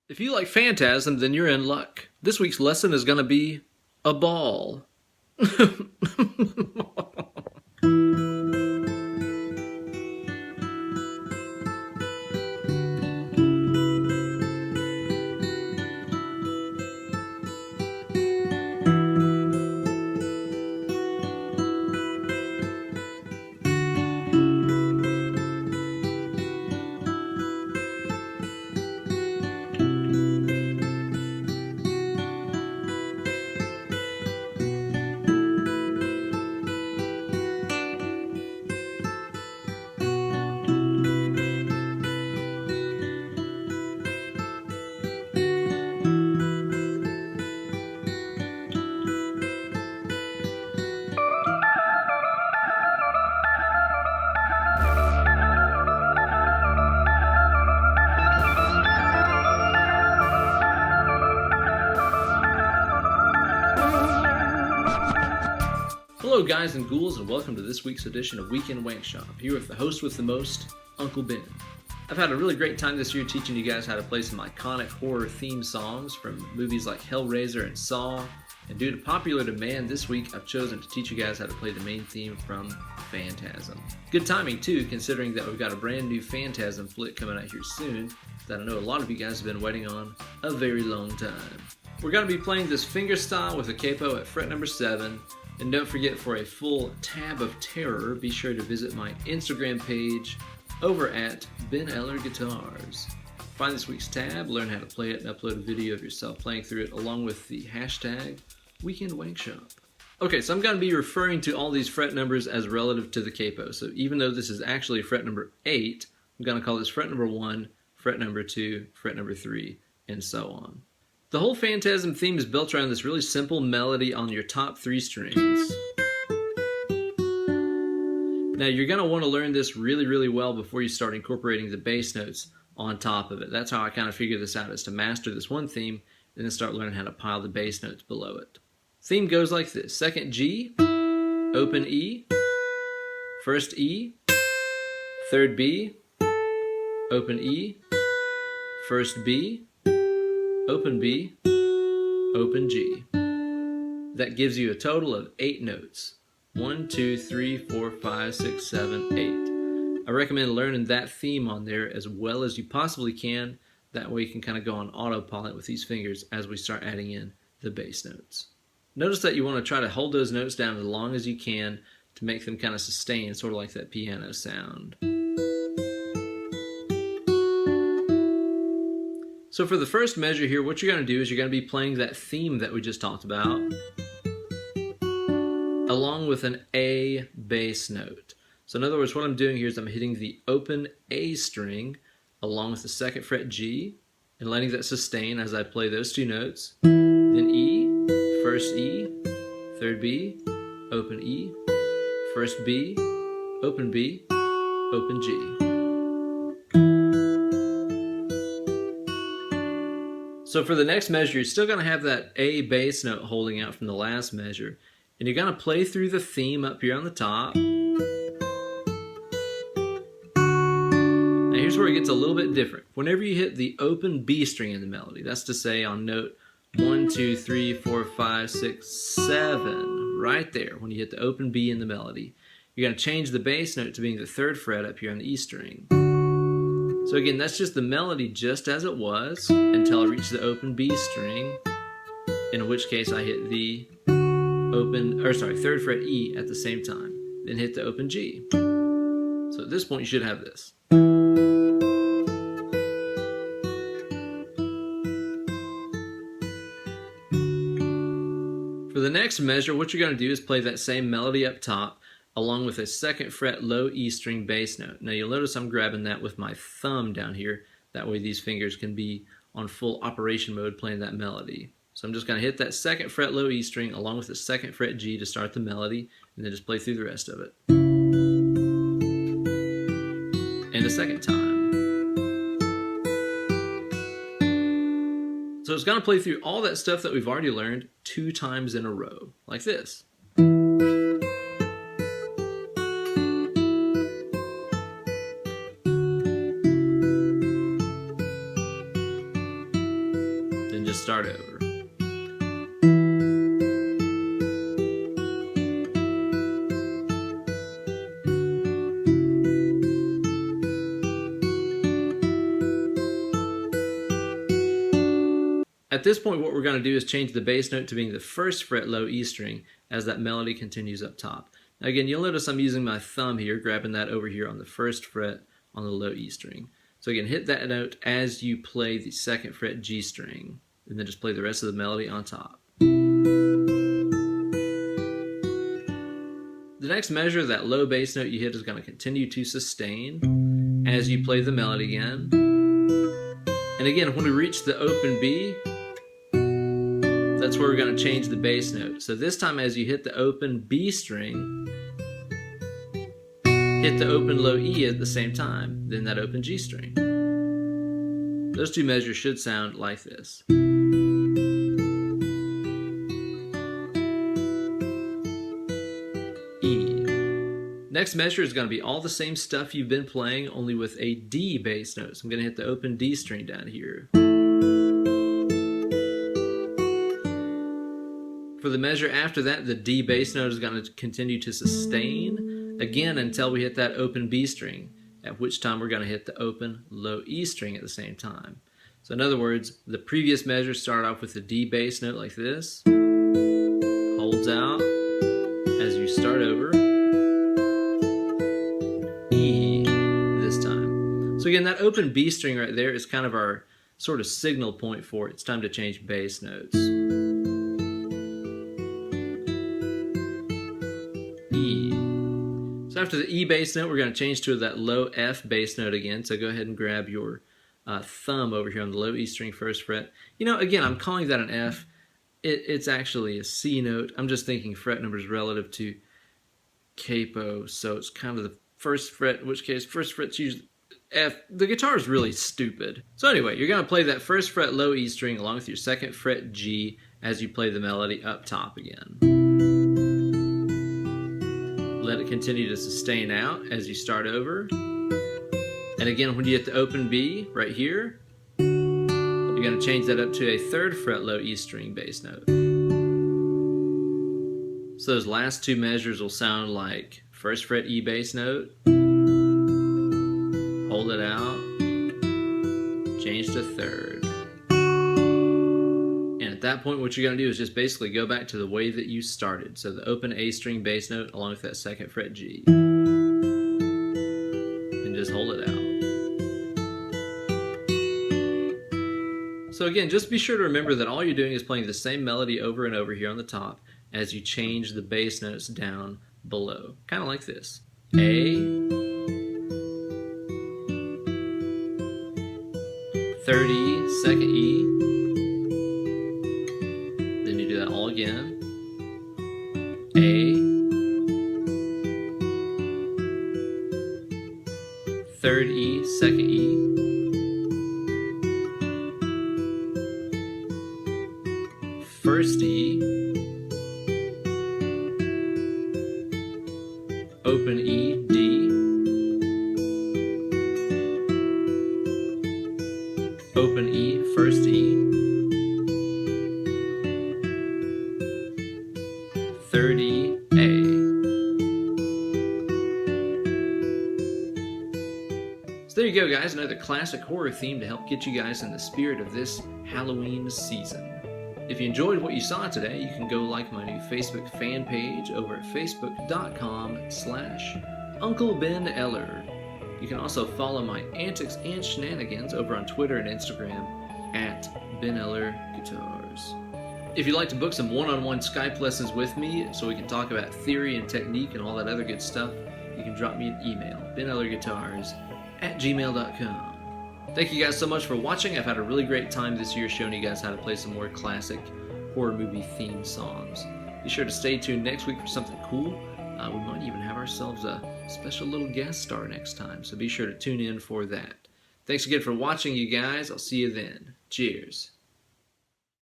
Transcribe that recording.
If you like Phantasm, then you're in luck. This week's lesson is going to be a ball. Hello guys and ghouls, and welcome to this week's edition of Weekend Wankshop, here with the host with the most, Uncle Ben. I've had a really great time this year teaching you guys how to play some iconic horror theme songs from movies like Hellraiser and Saw, and due to popular demand this week I've chosen to teach you guys how to play the main theme from Phantasm. Good timing too, considering that we've got a brand new Phantasm flick coming out here soon that I know a lot of you guys have been waiting on a very long time. We're going to be playing this fingerstyle with a capo at fret number 7. And don't forget, for a full tab of terror, be sure to visit my Instagram page over at BenEllerGuitars. Find this week's tab, learn how to play it, and upload a video of yourself playing through it along with the hashtag Weekend Wankshop. Okay, so I'm going to be referring to all these fret numbers as relative to the capo. So even though this is actually fret number 8, I'm going to call this fret number 1, fret number 2, fret number 3, and so on. The whole Phantasm theme is built around this really simple melody on your top 3 strings. Now you're going to want to learn this really well before you start incorporating the bass notes on top of it. That's how I kind of figured this out, is to master this one theme and then start learning how to pile the bass notes below it. Theme goes like this: second G, open E, first E, third B, open E, first B, open B, open G. That gives you a total of 8 notes. 1, 2, 3, 4, 5, 6, 7, 8. I recommend learning that theme on there as well as you possibly can. That way you can kind of go on autopilot with these fingers as we start adding in the bass notes. Notice that you want to try to hold those notes down as long as you can to make them kind of sustain, sort of like that piano sound. So for the first measure here, what you're going to do is you're going to be playing that theme that we just talked about along with an A bass note. So in other words, what I'm doing here is I'm hitting the open A string along with the 2nd fret G and letting that sustain as I play those 2 notes. Then E, first E, 3rd B, open E, first B, open B, open G. So for the next measure, you're still going to have that A bass note holding out from the last measure. And you're going to play through the theme up here on the top. Now here's where it gets a little bit different. Whenever you hit the open B string in the melody, that's to say on note 1, 2, 3, 4, 5, 6, 7, right there, when you hit the open B in the melody, you're going to change the bass note to being the 3rd fret up here on the E string. So again, that's just the melody just as it was until I reach the open B string, in which case I hit the 3rd fret E at the same time, then hit the open G. So at this point you should have this. For the next measure, what you're going to do is play that same melody up top along with a 2nd fret low E string bass note. Now you'll notice I'm grabbing that with my thumb down here. That way these fingers can be on full operation mode playing that melody. So I'm just going to hit that 2nd fret low E string along with the 2nd fret G to start the melody, and then just play through the rest of it. And a second time. So it's going to play through all that stuff that we've already learned 2 times in a row, like this. then just start over. At this point, what we're going to do is change the bass note to being the first fret low E string as that melody continues up top. Now again, you'll notice I'm using my thumb here, grabbing that over here on the first fret on the low E string. So again, hit that note as you play the second fret G string, and then just play the rest of the melody on top. The next measure, that low bass note you hit, is going to continue to sustain as you play the melody again. And again, when we reach the open B, that's where we're going to change the bass note. So this time, as you hit the open B string, hit the open low E at the same time, then that open G string. Those two measures should sound like this. E. Next measure is going to be all the same stuff you've been playing, only with a D bass note. So I'm going to hit the open D string down here. For the measure after that, the D bass note is going to continue to sustain again until we hit that open B string, at which time we're going to hit the open low E string at the same time. So in other words, the previous measure started off with the D bass note like this, holds out as you start over, E this time. So again, that open B string right there is kind of our sort of signal point for it's time to change bass notes. E. So after the E bass note, we're going to change to that low F bass note again. So go ahead and grab your thumb over here on the low E string first fret. You know, again, I'm calling that an F. It's actually a C note. I'm just thinking fret numbers relative to capo, so it's kind of the first fret, in which case first fret's usually F. The guitar is really stupid. So anyway, you're going to play that first fret low E string along with your second fret G as you play the melody up top again. Let it continue to sustain out as you start over. And again, when you hit the open B right here, you're going to change that up to a third fret low E string bass note. So those last two measures will sound like first fret E bass note, hold it out, change to third. And at that point, what you're going to do is just basically go back to the way that you started. So the open A string bass note along with that second fret G. And just hold it out. So again, just be sure to remember that all you're doing is playing the same melody over and over here on the top as you change the bass notes down below. Kind of like this. A, third E, second E, then you do that all again. A, third E, second E, first E, open E, D, open E, first E, third E, A. So there you go, guys, another classic horror theme to help get you guys in the spirit of this Halloween season. If you enjoyed what you saw today, you can go like my new Facebook fan page over at facebook.com/Uncle Ben Eller. You can also follow my antics and shenanigans over on Twitter and Instagram at BenEllerGuitars. If you'd like to book some one-on-one Skype lessons with me so we can talk about theory and technique and all that other good stuff, you can drop me an email, BenEllerGuitars@gmail.com. Thank you guys so much for watching. I've had a really great time this year showing you guys how to play some more classic horror movie theme songs. Be sure to stay tuned next week for something cool. We might even have ourselves a special little guest star next time, so be sure to tune in for that. Thanks again for watching, you guys. I'll see you then. Cheers.